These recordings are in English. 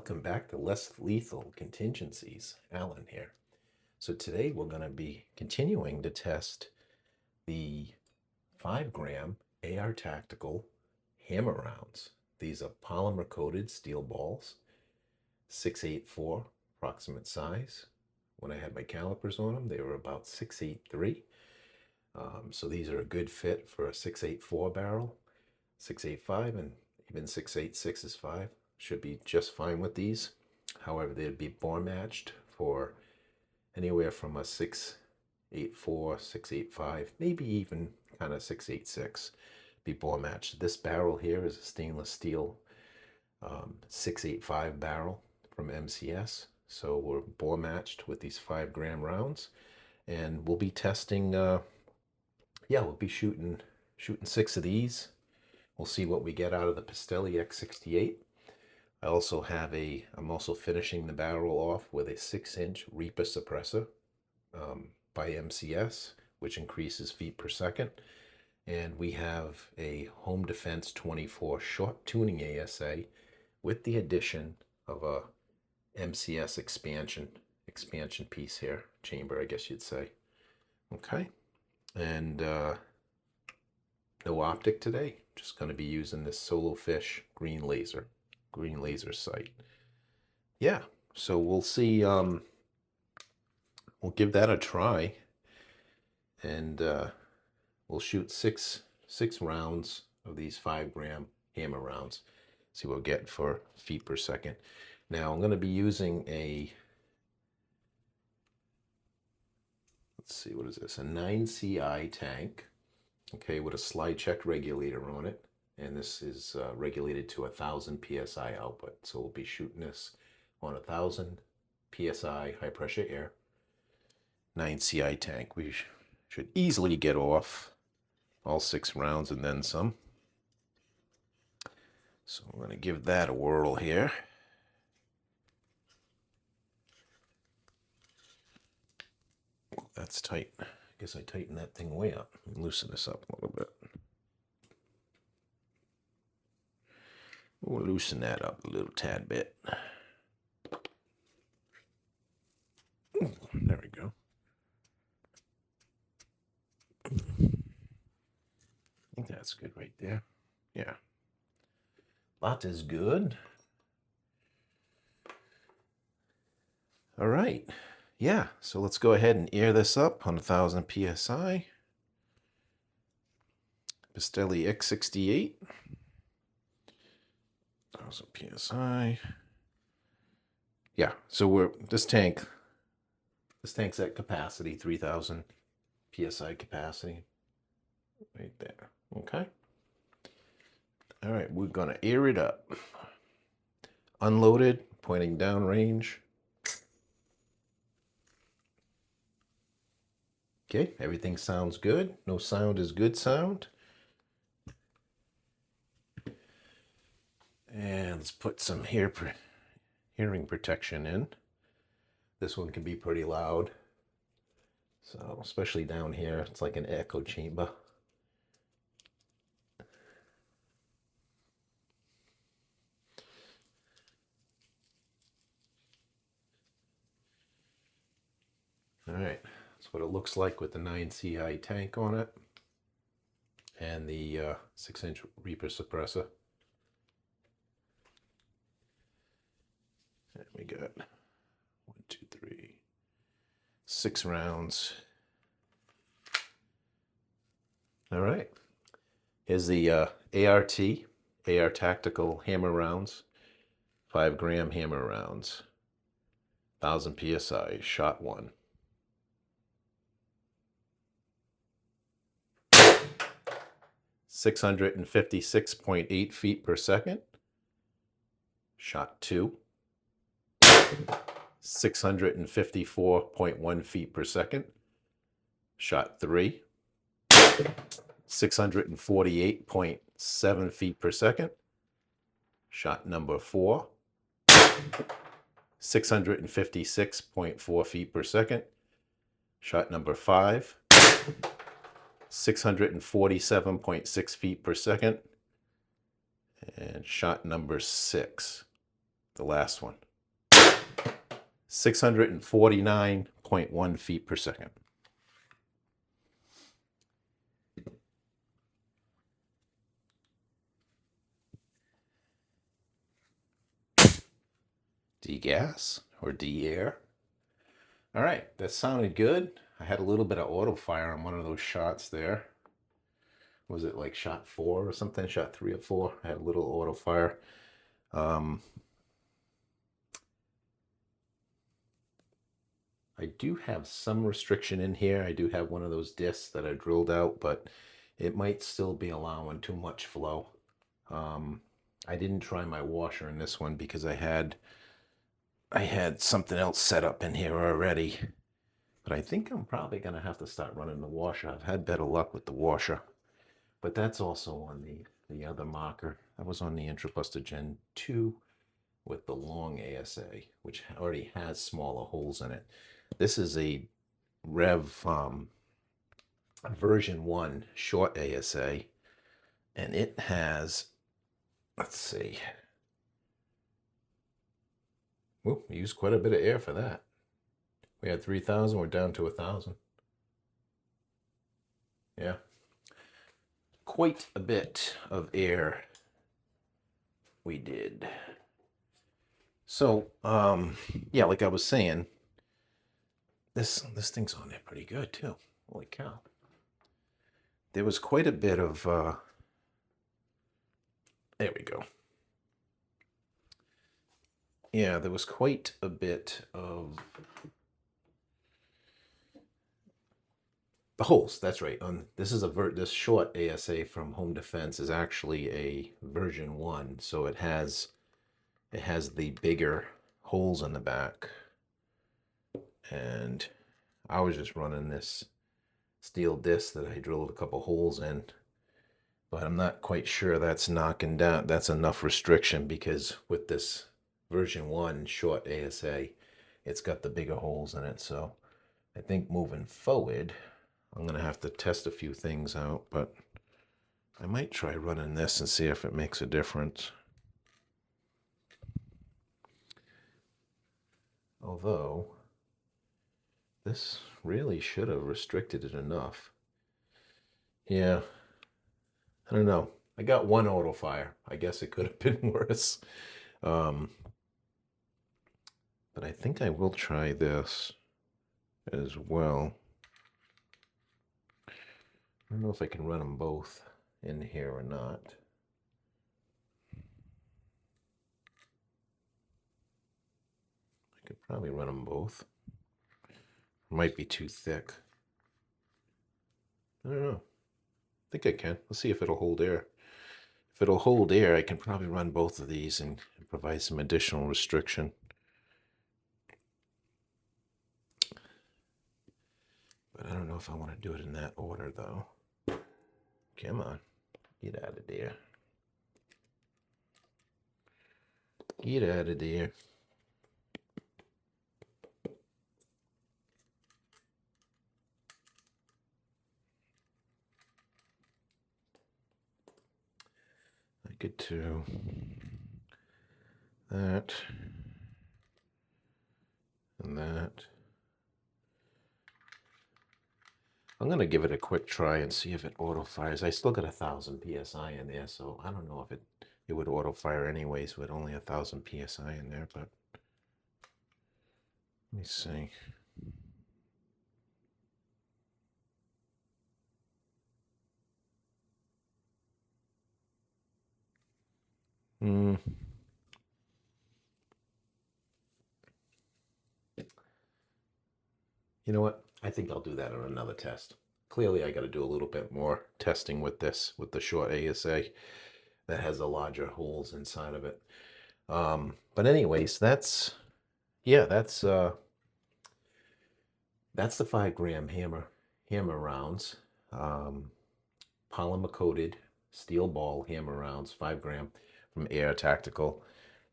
welcome back to Less Lethal Contingencies. Alan here. So today we're going to be continuing to test the 5-gram AR Tactical hammer rounds. These are polymer coated steel balls, 6.84 approximate size. When I had my calipers on them, they were about 6.83. So these are a good fit for a 6.84 barrel, 6.85, and even 6.86 is 5. Should be just fine with these. However, they'd be bore matched for anywhere from a 6.84, 6.85, maybe even kind of 6.86. Be bore matched. This barrel here is a stainless steel 6.85 barrel from MCS. So we're bore matched with these 5-gram rounds, and we'll be testing. We'll be shooting 6 of these. We'll see what we get out of the Pistelle X-68. I also have I'm also finishing the barrel off with a 6-inch Reaper Suppressor by MCS, which increases feet per second. And we have a Home Defense 24 short tuning ASA with the addition of a MCS expansion piece here, chamber, I guess you'd say. Okay, and no optic today. Just going to be using this Solo Fish green laser sight. Yeah, so we'll see. We'll give that a try, and we'll shoot six rounds of these 5-gram hammer rounds. See what we'll get for feet per second. Now I'm going to be using a, let's see, what is this? A 9CI tank. Okay, with a slide check regulator on it. And this is regulated to 1,000 PSI output. So we'll be shooting this on 1,000 PSI high pressure air. 9CI tank. We should easily get off all 6 rounds and then some. So we're going to give that a whirl here. That's tight. I guess I tighten that thing way up. Loosen this up a little bit. We'll loosen that up a little tad bit. Ooh, there we go. I think that's good right there. Yeah. That is good. All right. Yeah, so let's go ahead and air this up on 1,000 PSI. Pistelle X-68. 1,000 PSI. Yeah, so this tank's at capacity, 3,000 PSI capacity. Right there. Okay. All right, we're gonna air it up. Unloaded, pointing downrange. Okay, everything sounds good. No sound is good sound. And let's put some hearing protection in. This one can be pretty loud. So, especially down here, it's like an echo chamber. All right, that's what it looks like with the 9CI tank on it and the 6-inch Reaper Suppressor. And we got 1, 2, 3, 6 rounds. All right, here's the AR Tactical hammer rounds, 5-gram hammer rounds, 1,000 PSI, shot 1. .8 feet per second. Shot 2. 654.1 feet per second. Shot 3. 648.7 feet per second. Shot number 4. 656.4 feet per second. Shot number 5. 647.6 feet per second. And shot number 6. the last one. 649.1 feet per second. Degas or de-air. All right, that sounded good. I had a little bit of auto fire on one of those shots there. Was it like shot 4 or something? Shot 3 or 4. I had a little auto fire. I do have some restriction in here. I do have one of those discs that I drilled out, but it might still be allowing too much flow. I didn't try my washer in this one because I had something else set up in here already. But I think I'm probably going to have to start running the washer. I've had better luck with the washer. But that's also on the other marker. That was on the Intrabuster Gen 2 with the long ASA, which already has smaller holes in it. This is a version 1 short ASA, and it has, let's see, we used quite a bit of air for that. We had 3,000, we're down to 1,000. Yeah, quite a bit of air we did. So, yeah, like I was saying, this thing's on there pretty good too. Holy cow. There was quite a bit of, there we go. Yeah, there was quite a bit of the holes. That's right. This is this short ASA from Home Defense is actually a version 1, so it has the bigger holes in the back. And I was just running this steel disc that I drilled a couple holes in, but I'm not quite sure that's knocking down, that's enough restriction, because with this version 1 short ASA, it's got the bigger holes in it. So I think moving forward, I'm going to have to test a few things out, but I might try running this and see if it makes a difference. Although, this really should have restricted it enough. Yeah, I don't know. I got one auto fire. I guess it could have been worse. But I think I will try this as well. I don't know if I can run them both in here or not. I could probably run them both. Might be too thick. I don't know. I think I can. Let's see if it'll hold air. If it'll hold air, I can probably run both of these and provide some additional restriction. But I don't know if I want to do it in that order, though. Come on. Get out of there. Get out of there. I could do that and that. I'm going to give it a quick try and see if it auto fires. I still got 1,000 PSI in there, so I don't know if it would auto fire anyways with only 1,000 PSI in there, but let me see. You know what? I think I'll do that on another test. Clearly, I got to do a little bit more testing with this, with the short ASA that has the larger holes inside of it. But anyways, that's the 5 gram hammer rounds, polymer coated steel ball hammer rounds, 5 gram from Air Tactical,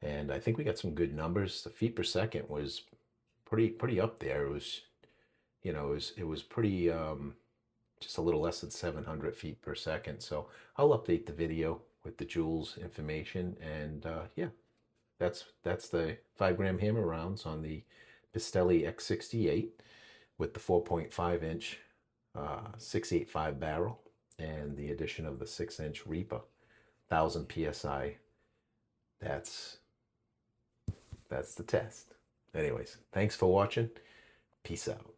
and I think we got some good numbers. The feet per second was pretty up there. It was, you know, it was pretty, just a little less than 700 feet per second. So I'll update the video with the joules information, and yeah, That's the 5-gram hammer rounds on the Pistelle X-68 with the 4.5-inch 685 barrel and the addition of the 6-inch Reaper, 1000 psi. That's the test. Anyways, thanks for watching. Peace out.